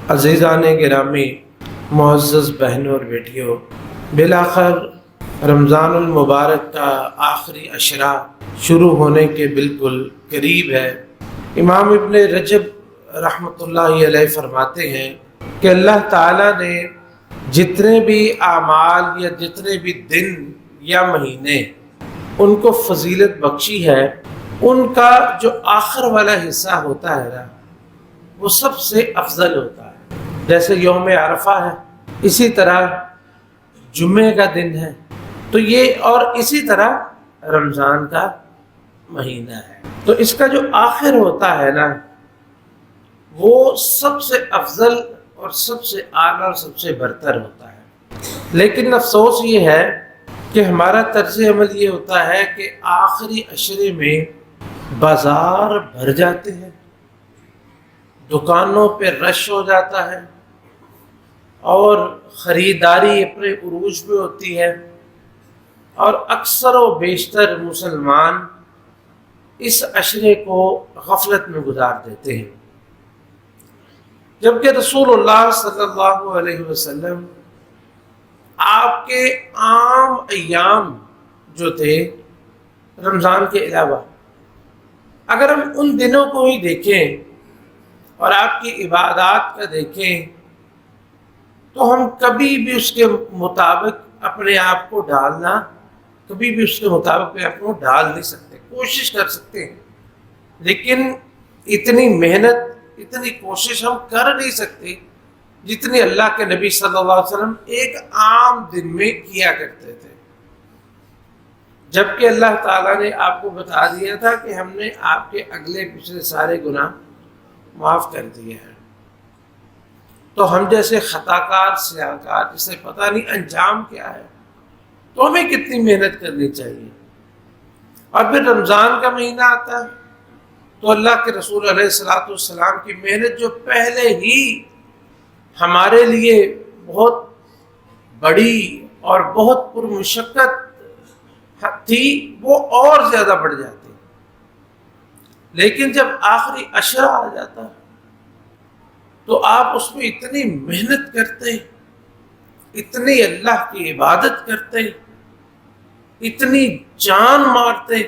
عزیزان گرامی، معزز بہنوں اور بیٹیوں، بالآخر رمضان المبارک کا آخری عشرہ شروع ہونے کے بالکل قریب ہے۔ امام ابن رجب رحمۃ اللہ علیہ فرماتے ہیں کہ اللہ تعالیٰ نے جتنے بھی اعمال یا جتنے بھی دن یا مہینے ان کو فضیلت بخشی ہے، ان کا جو آخر والا حصہ ہوتا ہے نا، وہ سب سے افضل ہوتا ہے۔ جیسے یوم عرفہ ہے، اسی طرح جمعے کا دن ہے، تو یہ اور اسی طرح رمضان کا مہینہ ہے۔ تو اس کا جو آخر ہوتا ہے نا، وہ سب سے افضل اور سب سے اعلیٰ اور سب سے برتر ہوتا ہے۔ لیکن افسوس یہ ہے کہ ہمارا طرز عمل یہ ہوتا ہے کہ آخری عشرے میں بازار بھر جاتے ہیں، دکانوں پہ رش ہو جاتا ہے اور خریداری اپنے عروج پہ ہوتی ہے، اور اکثر و بیشتر مسلمان اس عشرے کو غفلت میں گزار دیتے ہیں، جبکہ رسول اللہ صلی اللہ علیہ وسلم آپ کے عام ایام جو تھے رمضان کے علاوہ، اگر ہم ان دنوں کو ہی دیکھیں اور آپ کی عبادات کا دیکھیں، تو ہم کبھی بھی اس کے مطابق اپنے آپ کو ڈالنا، کبھی بھی اس کے مطابق اپنے آپ کو ڈال نہیں سکتے۔ کوشش کر سکتے ہیں، لیکن اتنی محنت، اتنی کوشش ہم کر نہیں سکتے جتنی اللہ کے نبی صلی اللہ علیہ وسلم ایک عام دن میں کیا کرتے تھے، جبکہ اللہ تعالیٰ نے آپ کو بتا دیا تھا کہ ہم نے آپ کے اگلے پچھلے سارے گناہ معاف کر دیے ہیں۔ تو ہم جیسے خطا کار، سیاہ کار، جسے پتہ نہیں انجام کیا ہے، تو ہمیں کتنی محنت کرنی چاہیے۔ اور پھر رمضان کا مہینہ آتا ہے تو اللہ کے رسول علیہ الصلوۃ والسلام کی محنت جو پہلے ہی ہمارے لیے بہت بڑی اور بہت پرمشقت تھی، وہ اور زیادہ بڑھ جاتی۔ لیکن جب آخری عشرہ آ جاتا تو آپ اس میں اتنی محنت کرتے، اتنی اللہ کی عبادت کرتے، اتنی جان مارتے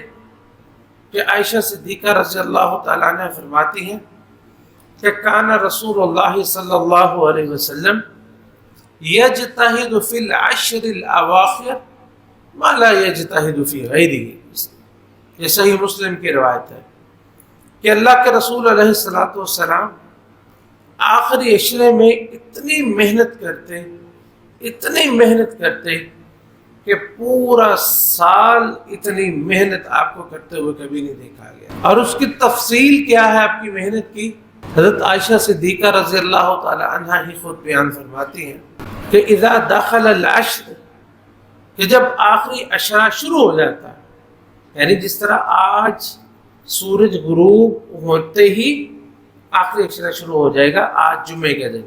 کہ عائشہ صدیقہ رضی اللہ تعالیٰ عنہ فرماتی ہیں کہ کان رسول اللہ صلی اللہ علیہ وسلم یجتہد فی العشر الاواخر ما لا یجتہد فی غیرہ۔ یہ صحیح مسلم کی روایت ہے کہ اللہ کے رسول علیہ السلام آخری عشرے میں اتنی محنت کرتے، اتنی محنت کرتے کہ پورا سال اتنی محنت آپ کو کرتے ہوئے کبھی نہیں دیکھا گیا۔ اور اس کی تفصیل کیا ہے آپ کی محنت کی؟ حضرت عائشہ صدیقہ رضی اللہ تعالی عنہا ہی خود بیان فرماتی ہیں کہ اذا دخل العشر، کہ جب آخری عشرہ شروع ہو جاتا ہے، یعنی جس طرح آج سورج غروب ہوتے ہی آخری عشرہ شروع ہو جائے گا، آج جمعے کے دن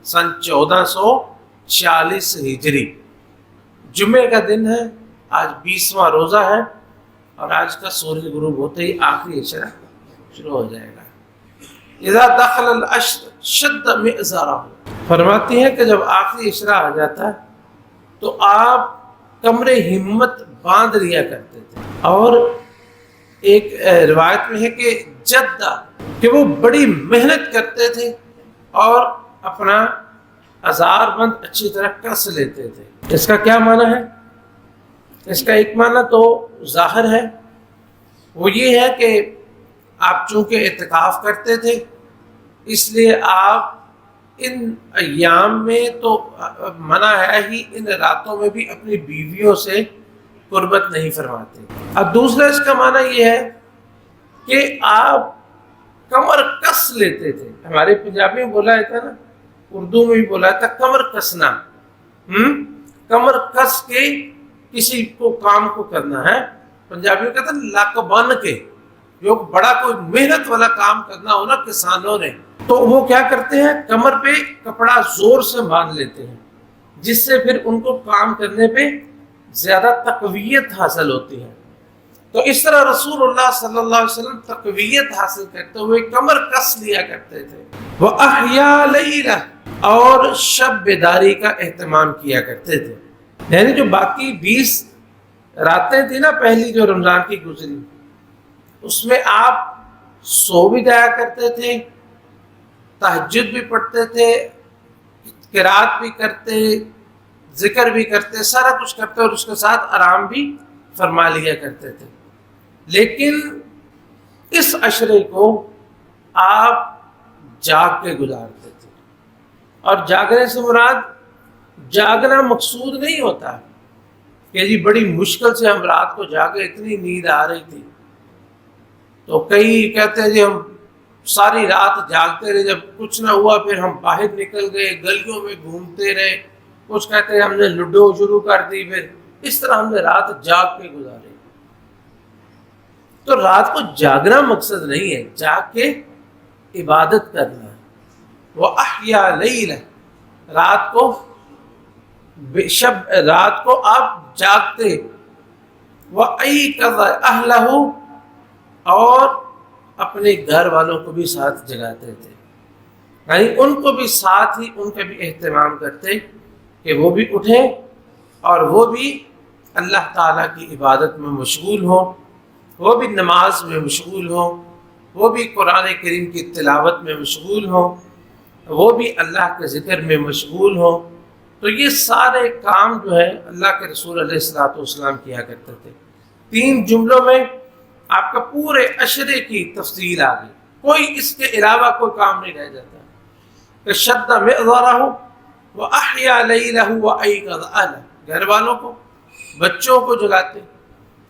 سن 1440 ہجری جمعے کا دن ہے، آج 20واں روزہ ہے، اور آج کا سورج غروب ہوتے ہی آخری عشرہ شروع ہو جائے گا۔ اذا دخل العشر شد مئزرہ، فرماتی ہیں کہ جب آخری عشرہ آ جاتا ہے تو آپ کمر ہمت باندھ لیا کرتے تھے، اور ایک روایت میں ہے کہ جدہ، کہ وہ بڑی محنت کرتے تھے اور اپنا ازار بند اچھی طرح کس لیتے تھے۔ اس کا کیا معنی ہے؟ اس کا ایک معنی تو ظاہر ہے، وہ یہ ہے کہ آپ چونکہ اعتکاف کرتے تھے، اس لیے آپ ان ایام میں تو منع ہے ہی، ان راتوں میں بھی اپنی بیویوں سے قربت نہیں فرماتے۔ اب دوسرا اس کا معنی یہ ہے کہ آپ کمر کس لیتے تھے۔ ہمارے پنجابی میں بولا جاتا ہے نا، اردو میں بھی بولا جاتا ہے کمر کسنا، کمر کس کے کسی کو کام کو کرنا ہے۔ پنجابی میں کہتے ہیں لک بن کے، جو بڑا کوئی محنت والا کام کرنا ہو نا کسانوں نے، تو وہ کیا کرتے ہیں، کمر پہ کپڑا زور سے باندھ لیتے ہیں، جس سے پھر ان کو کام کرنے پہ زیادہ تقویت حاصل ہوتی ہے۔ تو اس طرح رسول اللہ صلی اللہ علیہ وسلم تقویت حاصل کرتے ہوئے کمر کس لیا کرتے تھے، وہ احیا لیلہ، اور شب بیداری کا اہتمام کیا کرتے تھے. یعنی جو باقی 20 راتیں تھیں نا پہلی جو رمضان کی گزری، اس میں آپ سو بھی جایا کرتے تھے، تہجد بھی پڑھتے تھے، قرات بھی کرتے، ذکر بھی کرتے، سارا کچھ کرتے، اور اس کے ساتھ آرام بھی فرما لیا کرتے تھے. لیکن اس عشرے کو آپ جاگ کے گزارتے تھے. اور جاگنے سے مراد جاگنا مقصود نہیں ہوتا کہ جی بڑی مشکل سے ہم رات کو جاگے، اتنی نیند آ رہی تھی. تو کئی کہتے ہیں جی ہم ساری رات جاگتے رہے، جب کچھ نہ ہوا پھر ہم باہر نکل گئے، گلیوں میں گھومتے رہے. کچھ کہتے ہیں ہم نے لوڈو شروع کر دی، پھر اس طرح ہم نے رات جاگ کے گزاری. تو رات کو جاگنا مقصد نہیں ہے، جاگ کے عبادت کرنا. وہ احیا لیلہ، رات کو آپ جاگتے. وَأَيْقَظَ أَهْلَهُ، اور اپنے گھر والوں کو بھی ساتھ جگاتے تھے، یعنی ان کو بھی ساتھ ہی ان کا بھی اہتمام کرتے کہ وہ بھی اٹھیں اور وہ بھی اللہ تعالیٰ کی عبادت میں مشغول ہوں، وہ بھی نماز میں مشغول ہوں، وہ بھی قرآن کریم کی تلاوت میں مشغول ہوں، وہ بھی اللہ کے ذکر میں مشغول ہوں. تو یہ سارے کام جو ہے اللہ کے رسول علیہ الصلوۃ والسلام کیا کرتے تھے. 3 جملوں میں آپ کا پورے عشرے کی تفصیل آ گئی، کوئی اس کے علاوہ کوئی کام نہیں رہ جاتا. کہ شد مئزرہ وأحیا لیلہ وأیقظ اہلہ، گھر والوں کو، بچوں کو جگاتے،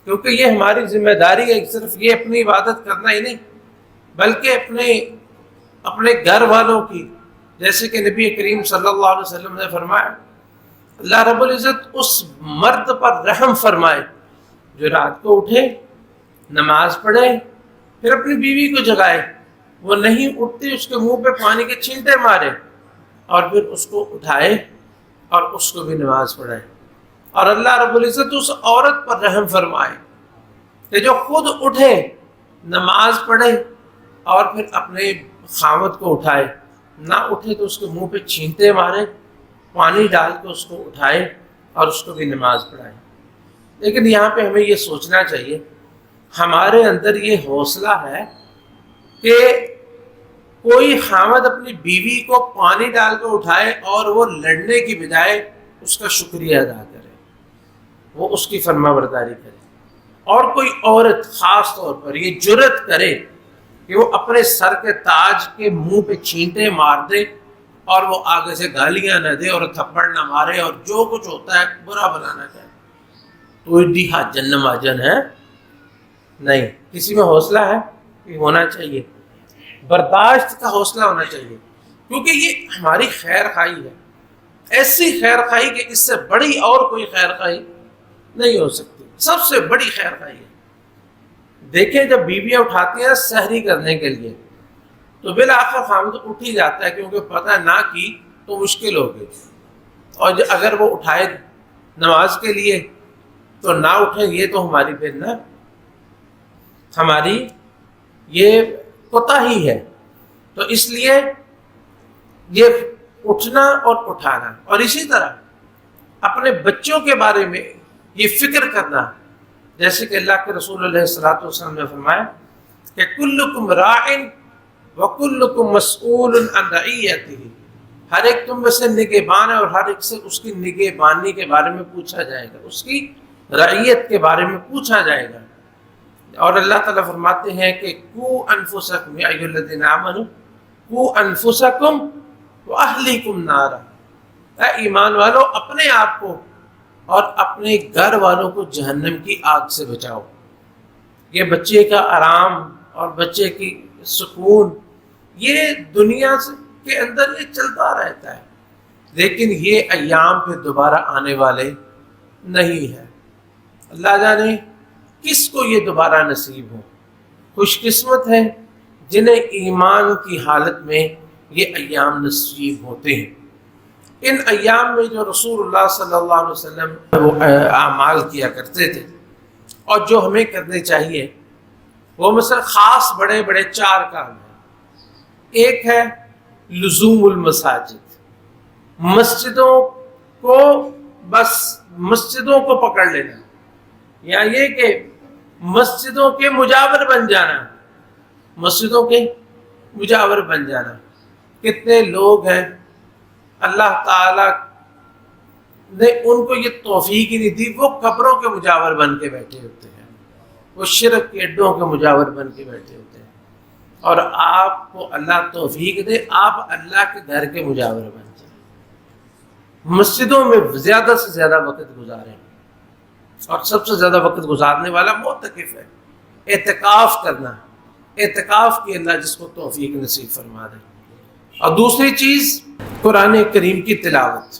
کیونکہ یہ ہماری ذمہ داری ہے. صرف یہ اپنی عبادت کرنا ہی نہیں، بلکہ اپنے گھر والوں کی، جیسے کہ نبی کریم صلی اللہ علیہ وسلم نے فرمایا، اللہ رب العزت اس مرد پر رحم فرمائے جو رات کو اٹھے، نماز پڑھے، پھر اپنی بیوی کو جگائے. وہ نہیں اٹھتی، اس کے منہ پہ پانی کے چھینٹے مارے، اور پھر اس کو اٹھائے اور اس کو بھی نماز پڑھائے. اور اللہ رب العزت اس عورت پر رحم فرمائے کہ جو خود اٹھے، نماز پڑھے، اور پھر اپنے خاوند کو اٹھائے. نہ اٹھے تو اس کے منہ پہ چھینٹے مارے، پانی ڈال کے اس کو اٹھائے اور اس کو بھی نماز پڑھائے. لیکن یہاں پہ ہمیں یہ سوچنا چاہیے، ہمارے اندر یہ حوصلہ ہے کہ کوئی خاوند اپنی بیوی کو پانی ڈال کے اٹھائے اور وہ لڑنے کی بجائے اس کا شکریہ ادا کرے، وہ اس کی فرما برداری کرے. اور کوئی عورت خاص طور پر یہ جرأت کرے کہ وہ اپنے سر کے تاج کے منہ پہ چھینٹے مار دے اور وہ آگے سے گالیاں نہ دے اور تھپڑ نہ مارے اور جو کچھ ہوتا ہے برا بنانا چاہے، تو دیہا جن ماجن ہے نہیں. کسی میں حوصلہ ہے، یہ ہونا چاہیے، برداشت کا حوصلہ ہونا چاہیے، کیونکہ یہ ہماری خیر خواہی ہے. ایسی خیر خواہی کہ اس سے بڑی اور کوئی خیر خواہی نہیں ہو سکتی، سب سے بڑی خیر خواہی ہے. دیکھیں جب بیویاں اٹھاتی ہیں سحری کرنے کے لیے تو بالآخر خامد اٹھ ہی جاتا ہے، کیونکہ پتہ نہ کی تو مشکل ہوگی. اور اگر وہ اٹھائے نماز کے لیے تو نہ اٹھیں، یہ تو ہماری پھر نہ ہماری یہ کوتاہی ہے. تو اس لیے یہ اٹھنا اور اٹھانا، اور اسی طرح اپنے بچوں کے بارے میں یہ فکر کرنا، جیسے کہ اللہ کے رسول علیہ الصلوۃ والسلام نے فرمایا کہ کلکم راع وکلکم مسئول عن رعیتہ، ہر ایک تم میں سے نگہبان ہے اور ہر ایک سے اس کی نگہبانی کے بارے میں پوچھا جائے گا، اس کی رعیت کے بارے میں پوچھا جائے گا. اور اللہ تعالیٰ فرماتے ہیں کہ قوا انفسکم یا ایھا الذین آمنوا قوا انفسکم واہلیکم نارا، اے ایمان والو اپنے آپ کو اور اپنے گھر والوں کو جہنم کی آگ سے بچاؤ. یہ بچے کا آرام اور بچے کی سکون یہ دنیا کے اندر یہ چلتا رہتا ہے، لیکن یہ ایام پھر دوبارہ آنے والے نہیں ہیں. اللہ جانے کس کو یہ دوبارہ نصیب ہو. خوش قسمت ہے جنہیں ایمان کی حالت میں یہ ایام نصیب ہوتے ہیں. ان ایام میں جو رسول اللہ صلی اللہ علیہ وسلم وہ اعمال کیا کرتے تھے اور جو ہمیں کرنے چاہیے وہ مثلا خاص بڑے بڑے 4 کام ہیں۔ ایک ہے لزوم المساجد، مسجدوں کو بس مسجدوں کو پکڑ لینا، یا یہ کہ مسجدوں کے مجاور بن جانا، مسجدوں کے مجاور بن جانا۔ کتنے لوگ ہیں اللہ تعالیٰ نے ان کو یہ توفیق ہی نہیں دی، وہ قبروں کے مجاور بن کے بیٹھے ہوتے ہیں، وہ شرک کے اڈوں کے مجاور بن کے بیٹھے ہوتے ہیں۔ اور آپ کو اللہ توفیق دے، آپ اللہ کے گھر کے مجاور بن جائیں، مسجدوں میں زیادہ سے زیادہ وقت گزاریں۔ اور سب سے زیادہ وقت گزارنے والا معتکف ہے، اعتکاف کرنا، اعتکاف کی اللہ جس کو توفیق نصیب فرما دے۔ اور دوسری چیز قرآن کریم کی تلاوت،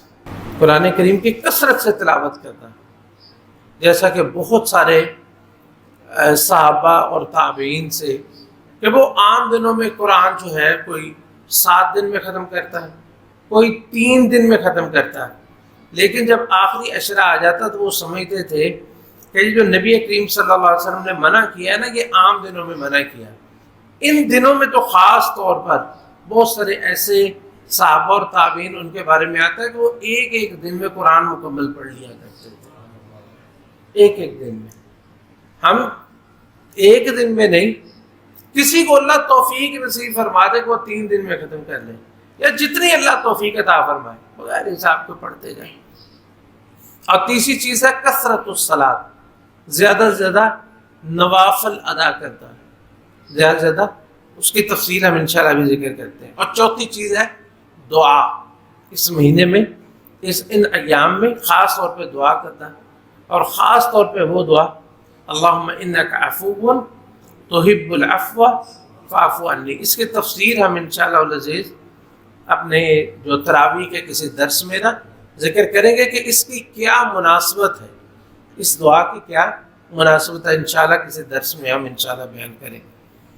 قرآن کریم کی کثرت سے تلاوت کرنا، جیسا کہ بہت سارے صحابہ اور تابعین سے کہ وہ عام دنوں میں قرآن جو ہے کوئی 7 دن میں ختم کرتا ہے، کوئی 3 دن میں ختم کرتا ہے، لیکن جب آخری عشرہ آ جاتا تو وہ سمجھتے تھے کہ یہ جو نبی کریم صلی اللہ علیہ وسلم نے منع کیا ہے نا، یہ عام دنوں میں منع کیا، ان دنوں میں تو خاص طور پر بہت سارے ایسے صحابہ اور تابعین ان کے بارے میں آتا ہے کہ وہ ایک ایک دن میں قرآن مکمل پڑھ لیا کرتے تھے، ایک ایک دن میں۔ ہم ایک دن میں نہیں، کسی کو اللہ توفیق نصیب فرما دے کہ وہ 3 دن میں ختم کر لیں، یا جتنی اللہ توفیق عطا فرمائے بغیر حساب کو پڑھتے جائیں۔ اور تیسری چیز ہے کثرت الصلاۃ، زیادہ سے زیادہ نوافل ادا کرتا ہے، زیادہ سے زیادہ، اس کی تفصیل ہم انشاءاللہ بھی ذکر کرتے ہیں۔ اور چوتھی چیز ہے دعا، اس مہینے میں، ان ایام میں خاص طور پہ دعا کرنا، اور خاص طور پہ وہ دعا اللہم انک عفو تحب العفو فاعف عنی، اس کی تفسیر ہم انشاءاللہ العزیز اپنے جو تراویح کے کسی درس میں نا ذکر کریں گے کہ اس کی کیا مناسبت ہے، اس دعا کی کیا مناسبت ہے، انشاءاللہ کسی درس میں ہم انشاءاللہ بیان کریں گے۔